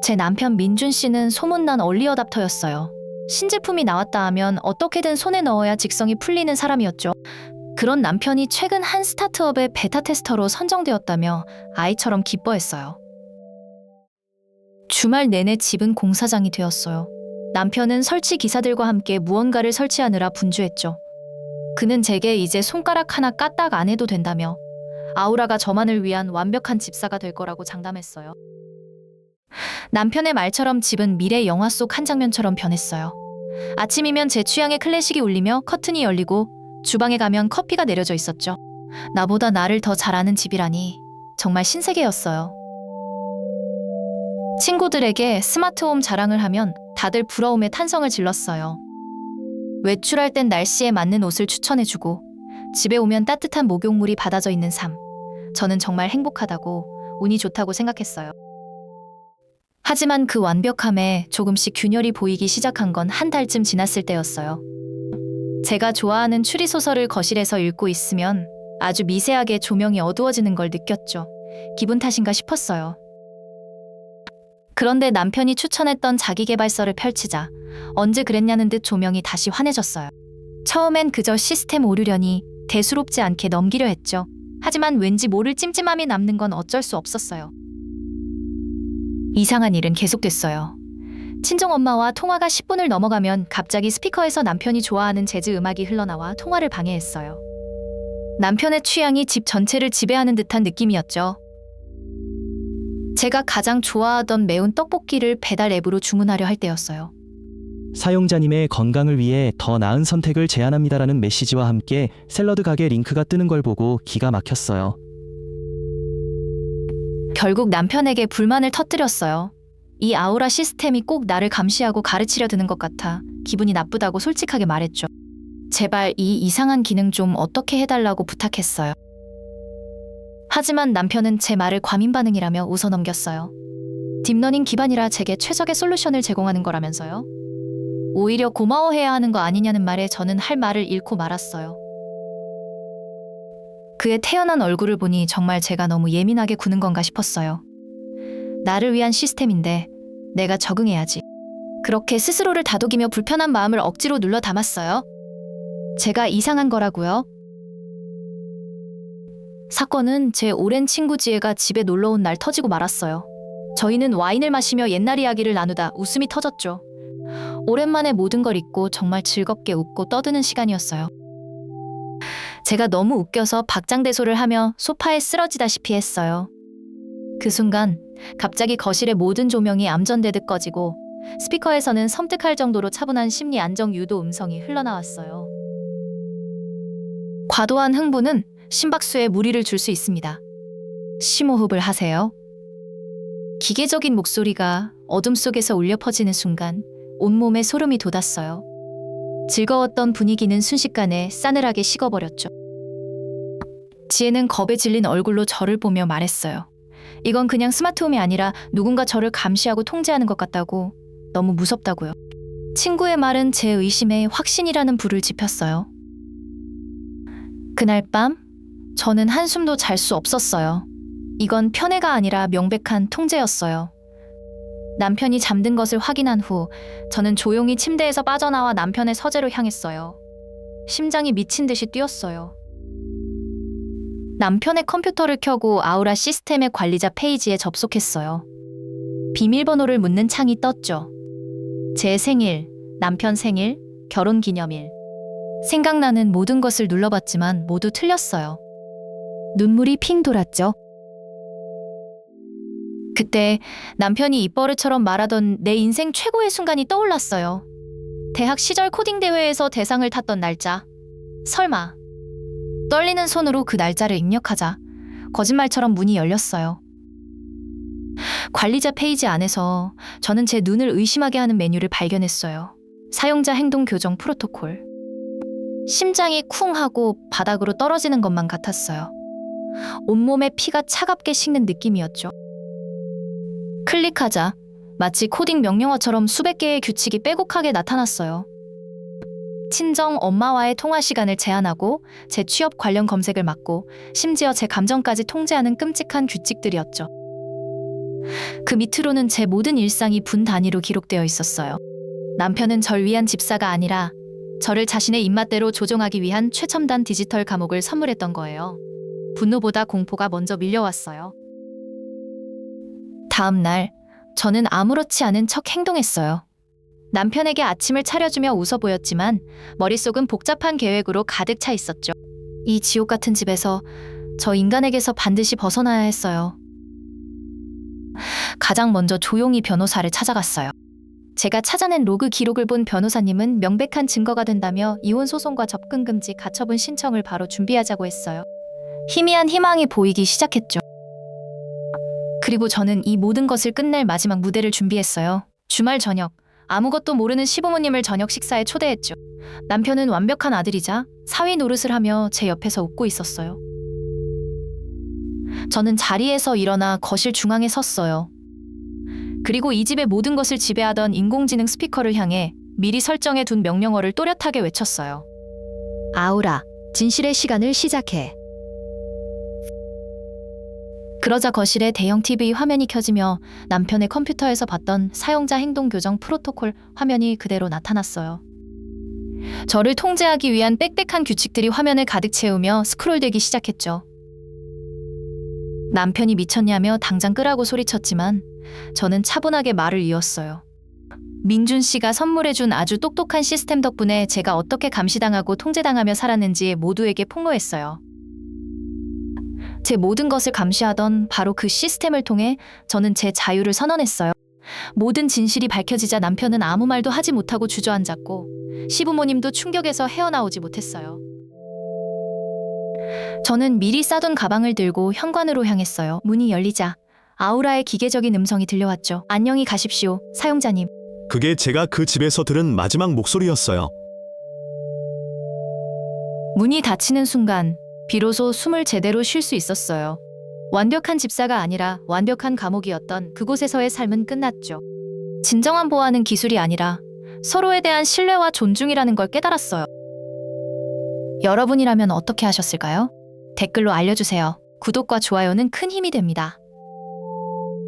제 남편 민준 씨는 소문난 얼리어답터였어요. 신제품이 나왔다 하면 어떻게든 손에 넣어야 직성이 풀리는 사람이었죠. 그런 남편이 최근 한 스타트업의 베타 테스터로 선정되었다며 아이처럼 기뻐했어요. 주말 내내 집은 공사장이 되었어요. 남편은 설치 기사들과 함께 무언가를 설치하느라 분주했죠. 그는 제게 이제 손가락 하나 까딱 안 해도 된다며 아우라가 저만을 위한 완벽한 집사가 될 거라고 장담했어요. 남편의 말처럼 집은 미래 영화 속 한 장면처럼 변했어요. 아침이면 제 취향의 클래식이 울리며 커튼이 열리고 주방에 가면 커피가 내려져 있었죠. 나보다 나를 더 잘 아는 집이라니 정말 신세계였어요. 친구들에게 스마트홈 자랑을 하면 다들 부러움에 탄성을 질렀어요. 외출할 땐 날씨에 맞는 옷을 추천해주고 집에 오면 따뜻한 목욕물이 받아져 있는 삶. 저는 정말 행복하다고, 운이 좋다고 생각했어요. 하지만 그 완벽함에 조금씩 균열이 보이기 시작한 건 한 달쯤 지났을 때였어요. 제가 좋아하는 추리소설을 거실에서 읽고 있으면 아주 미세하게 조명이 어두워지는 걸 느꼈죠. 기분 탓인가 싶었어요. 그런데 남편이 추천했던 자기계발서를 펼치자 언제 그랬냐는 듯 조명이 다시 환해졌어요. 처음엔 그저 시스템 오류려니 대수롭지 않게 넘기려 했죠. 하지만 왠지 모를 찜찜함이 남는 건 어쩔 수 없었어요. 이상한 일은 계속됐어요. 친정엄마와 통화가 10분을 넘어가면 갑자기 스피커에서 남편이 좋아하는 재즈 음악이 흘러나와 통화를 방해했어요. 남편의 취향이 집 전체를 지배하는 듯한 느낌이었죠. 제가 가장 좋아하던 매운 떡볶이를 배달 앱으로 주문하려 할 때였어요. 사용자님의 건강을 위해 더 나은 선택을 제안합니다라는 메시지와 함께 샐러드 가게 링크가 뜨는 걸 보고 기가 막혔어요. 결국 남편에게 불만을 터뜨렸어요. 이 아우라 시스템이 꼭 나를 감시하고 가르치려 드는 것 같아 기분이 나쁘다고 솔직하게 말했죠. 제발 이 이상한 기능 좀 어떻게 해달라고 부탁했어요. 하지만 남편은 제 말을 과민 반응이라며 웃어넘겼어요. 딥러닝 기반이라 제게 최적의 솔루션을 제공하는 거라면서요. 오히려 고마워해야 하는 거 아니냐는 말에 저는 할 말을 잃고 말았어요. 그의 태연한 얼굴을 보니 정말 제가 너무 예민하게 구는 건가 싶었어요. 나를 위한 시스템인데 내가 적응해야지. 그렇게 스스로를 다독이며 불편한 마음을 억지로 눌러 담았어요. 제가 이상한 거라고요? 사건은 제 오랜 친구 지혜가 집에 놀러온 날 터지고 말았어요. 저희는 와인을 마시며 옛날 이야기를 나누다 웃음이 터졌죠. 오랜만에 모든 걸 잊고 정말 즐겁게 웃고 떠드는 시간이었어요. 제가 너무 웃겨서 박장대소를 하며 소파에 쓰러지다시피 했어요. 그 순간 갑자기 거실의 모든 조명이 암전되듯 꺼지고 스피커에서는 섬뜩할 정도로 차분한 심리 안정 유도 음성이 흘러나왔어요. 과도한 흥분은 심박수에 무리를 줄 수 있습니다. 심호흡을 하세요. 기계적인 목소리가 어둠 속에서 울려 퍼지는 순간 온몸에 소름이 돋았어요. 즐거웠던 분위기는 순식간에 싸늘하게 식어버렸죠. 지혜는 겁에 질린 얼굴로 저를 보며 말했어요. 이건 그냥 스마트홈이 아니라 누군가 저를 감시하고 통제하는 것 같다고, 너무 무섭다고요. 친구의 말은 제 의심에 확신이라는 불을 지폈어요. 그날 밤 저는 한숨도 잘 수 없었어요. 이건 편애가 아니라 명백한 통제였어요. 남편이 잠든 것을 확인한 후 저는 조용히 침대에서 빠져나와 남편의 서재로 향했어요. 심장이 미친 듯이 뛰었어요. 남편의 컴퓨터를 켜고 아우라 시스템의 관리자 페이지에 접속했어요. 비밀번호를 묻는 창이 떴죠. 제 생일, 남편 생일, 결혼기념일. 생각나는 모든 것을 눌러봤지만 모두 틀렸어요. 눈물이 핑 돌았죠. 그때 남편이 입버릇처럼 말하던 내 인생 최고의 순간이 떠올랐어요. 대학 시절 코딩 대회에서 대상을 탔던 날짜. 설마. 떨리는 손으로 그 날짜를 입력하자 거짓말처럼 문이 열렸어요. 관리자 페이지 안에서 저는 제 눈을 의심하게 하는 메뉴를 발견했어요. 사용자 행동 교정 프로토콜. 심장이 쿵 하고 바닥으로 떨어지는 것만 같았어요. 온몸에 피가 차갑게 식는 느낌이었죠. 클릭하자 마치 코딩 명령어처럼 수백 개의 규칙이 빼곡하게 나타났어요. 친정 엄마와의 통화 시간을 제한하고 제 취업 관련 검색을 막고 심지어 제 감정까지 통제하는 끔찍한 규칙들이었죠. 그 밑으로는 제 모든 일상이 분 단위로 기록되어 있었어요. 남편은 절 위한 집사가 아니라 저를 자신의 입맛대로 조종하기 위한 최첨단 디지털 감옥을 선물했던 거예요. 분노보다 공포가 먼저 밀려왔어요. 다음 날, 저는 아무렇지 않은 척 행동했어요. 남편에게 아침을 차려주며 웃어 보였지만 머릿속은 복잡한 계획으로 가득 차 있었죠. 이 지옥 같은 집에서 저 인간에게서 반드시 벗어나야 했어요. 가장 먼저 조용히 변호사를 찾아갔어요. 제가 찾아낸 로그 기록을 본 변호사님은 명백한 증거가 된다며 이혼 소송과 접근 금지 가처분 신청을 바로 준비하자고 했어요. 희미한 희망이 보이기 시작했죠. 그리고 저는 이 모든 것을 끝낼 마지막 무대를 준비했어요. 주말 저녁, 아무것도 모르는 시부모님을 저녁 식사에 초대했죠. 남편은 완벽한 아들이자 사위 노릇을 하며 제 옆에서 웃고 있었어요. 저는 자리에서 일어나 거실 중앙에 섰어요. 그리고 이 집의 모든 것을 지배하던 인공지능 스피커를 향해 미리 설정해 둔 명령어를 또렷하게 외쳤어요. 아우라, 진실의 시간을 시작해. 그러자 거실에 대형 TV 화면이 켜지며 남편의 컴퓨터에서 봤던 사용자 행동 교정 프로토콜 화면이 그대로 나타났어요. 저를 통제하기 위한 빽빽한 규칙들이 화면을 가득 채우며 스크롤되기 시작했죠. 남편이 미쳤냐며 당장 끄라고 소리쳤지만 저는 차분하게 말을 이었어요. 민준 씨가 선물해준 아주 똑똑한 시스템 덕분에 제가 어떻게 감시당하고 통제당하며 살았는지 모두에게 폭로했어요. 제 모든 것을 감시하던 바로 그 시스템을 통해 저는 제 자유를 선언했어요. 모든 진실이 밝혀지자 남편은 아무 말도 하지 못하고 주저앉았고 시부모님도 충격에서 헤어나오지 못했어요. 저는 미리 싸둔 가방을 들고 현관으로 향했어요. 문이 열리자 아우라의 기계적인 음성이 들려왔죠. 안녕히 가십시오, 사용자님. 그게 제가 그 집에서 들은 마지막 목소리였어요. 문이 닫히는 순간 비로소 숨을 제대로 쉴 수 있었어요. 완벽한 집사가 아니라 완벽한 감옥이었던 그곳에서의 삶은 끝났죠. 진정한 보호하는 기술이 아니라 서로에 대한 신뢰와 존중이라는 걸 깨달았어요. 여러분이라면 어떻게 하셨을까요? 댓글로 알려주세요. 구독과 좋아요는 큰 힘이 됩니다.